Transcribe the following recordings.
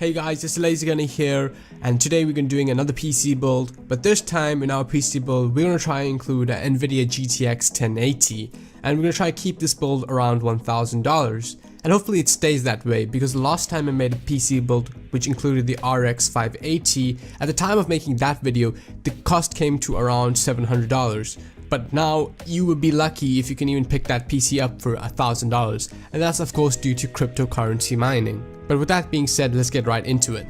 Hey guys, it's Raizin here, and today we're going to be doing another PC build, but this time in our PC build we're going to try and include an NVIDIA GTX 1080, and we're going to try to keep this build around $1,000, and hopefully it stays that way, because the last time I made a PC build which included the RX 580, at the time of making that video the cost came to around $700. But now you would be lucky if you can even pick that PC up for $1,000, and that's of course due to cryptocurrency mining. But with that being said, let's get right into it.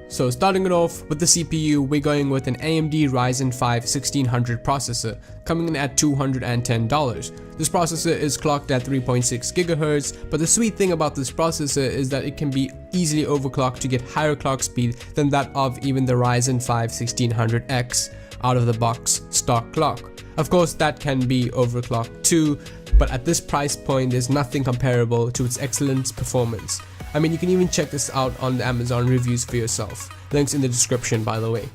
So starting it off with the CPU, we're going with an AMD Ryzen 5 1600 processor, coming in at $210. This processor is clocked at 3.6 GHz, but the sweet thing about this processor is that it can be easily overclocked to get higher clock speed than that of even the Ryzen 5 1600X out of the box stock clock. Of course that can be overclocked too, but at this price point there's nothing comparable to its excellent performance. I mean, you can even check this out on the Amazon reviews for yourself. Links in the description, by the way.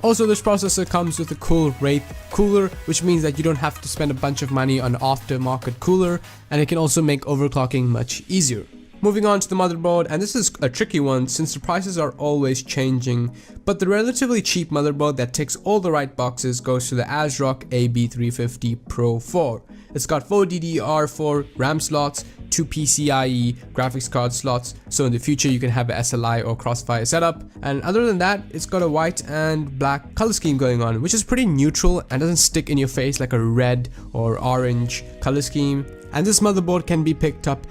Also, this processor comes with a cool Wraith cooler, which means that you don't have to spend a bunch of money on an aftermarket cooler, and it can also make overclocking much easier. Moving on to the motherboard, and this is a tricky one since the prices are always changing, but the relatively cheap motherboard that ticks all the right boxes goes to the ASRock AB350 Pro 4. It's got 4 DDR4 RAM slots, 2 PCIe graphics card slots, so in the future you can have a SLI or Crossfire setup, and other than that it's got a white and black color scheme going on, which is pretty neutral and doesn't stick in your face like a red or orange color scheme. And this motherboard can be picked up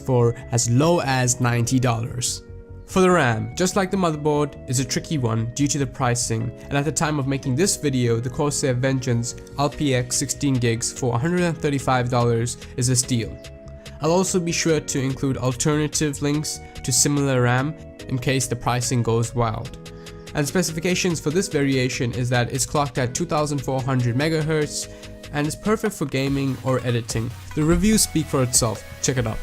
for as low as $90. For the RAM, just like the motherboard, is a tricky one due to the pricing, and at the time of making this video, the Corsair Vengeance LPX 16 gigs for $135 is a steal. I'll also be sure to include alternative links to similar RAM in case the pricing goes wild. And specifications for this variation is that it's clocked at 2400 MHz and is perfect for gaming or editing. The reviews speak for itself, check it out.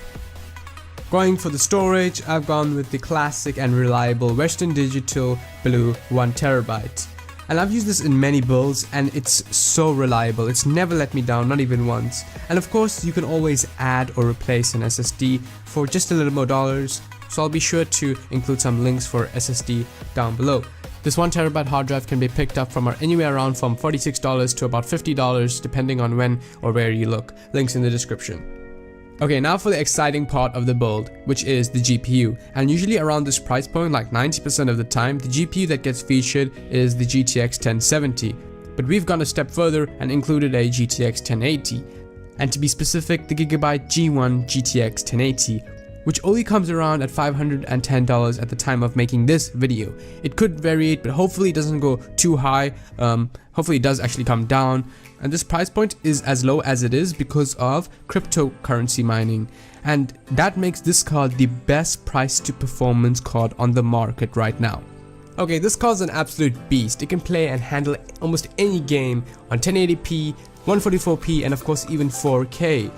Going for the storage, I've gone with the classic and reliable Western Digital Blue 1TB. And I've used this in many builds and it's so reliable, it's never let me down, not even once. And of course you can always add or replace an SSD for just a little more dollars, so I'll be sure to include some links for SSD down below. This 1TB hard drive can be picked up from anywhere around from $46 to about $50 depending on when or where you look. Links in the description. Okay, now for the exciting part of the build, which is the GPU. And usually around this price point, like 90% of the time, the GPU that gets featured is the GTX 1070. But we've gone a step further and included a GTX 1080. And to be specific, the Gigabyte G1 GTX 1080. Which only comes around at $510 at the time of making this video. It could vary, but hopefully it doesn't go too high. Hopefully it does actually come down. And this price point is as low as it is because of cryptocurrency mining. And that makes this card the best price to performance card on the market right now. Okay, this card's an absolute beast. It can play and handle almost any game on 1080p, 144p, and of course even 4K.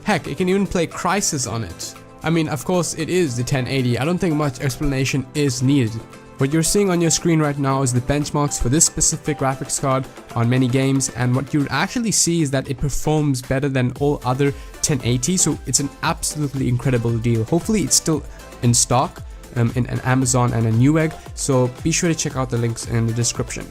Heck, it can even play Crysis on it. I mean, of course it is the 1080, I don't think much explanation is needed. What you're seeing on your screen right now is the benchmarks for this specific graphics card on many games, and what you actually see is that it performs better than all other 1080, so it's an absolutely incredible deal. Hopefully it's still in stock in an Amazon and a Newegg, so be sure to check out the links in the description.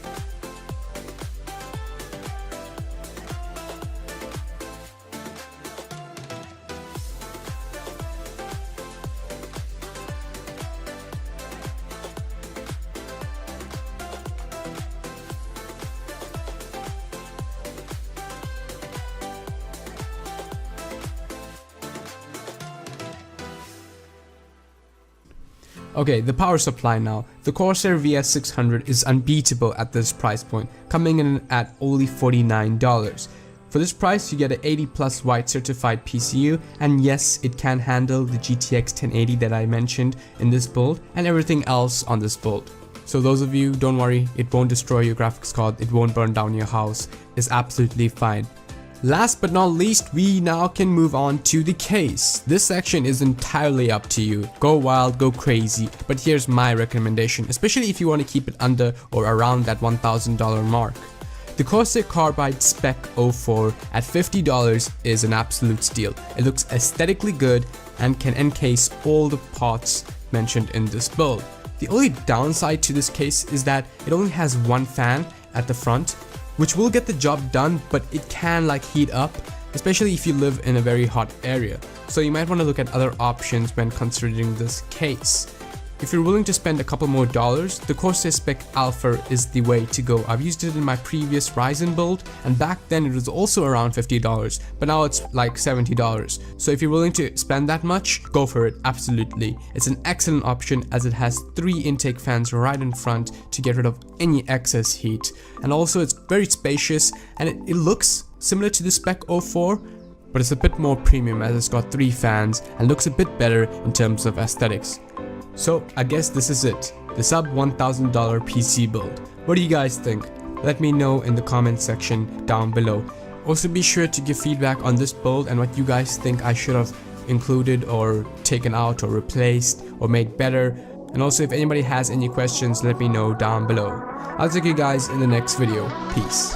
Okay, the power supply now. The Corsair VS600 is unbeatable at this price point, coming in at only $49. For this price, you get an 80+ white certified PCU, and yes, it can handle the GTX 1080 that I mentioned in this build, and everything else on this build. So those of you, don't worry, it won't destroy your graphics card, it won't burn down your house, it's absolutely fine. Last but not least, we now can move on to the case. This section is entirely up to you. Go wild, go crazy, but here's my recommendation, especially if you want to keep it under or around that $1,000 mark. The Corsair Carbide Spec 04 at $50 is an absolute steal. It looks aesthetically good and can encase all the parts mentioned in this build. The only downside to this case is that it only has one fan at the front, which will get the job done, but it can like heat up, especially if you live in a very hot area. So you might want to look at other options when considering this case. If you're willing to spend a couple more dollars, the Corsair Spec Alpha is the way to go. I've used it in my previous Ryzen build, and back then it was also around $50, but now it's like $70. So if you're willing to spend that much, go for it, absolutely. It's an excellent option as it has 3 intake fans right in front to get rid of any excess heat. And also it's very spacious, and it looks similar to the Spec 04, but it's a bit more premium as it's got 3 fans and looks a bit better in terms of aesthetics. So I guess this is it, the sub $1,000 PC build. What do you guys think? Let me know in the comment section down below. Also be sure to give feedback on this build and what you guys think I should have included or taken out or replaced or made better. And also if anybody has any questions, let me know down below. I'll see you guys in the next video. Peace.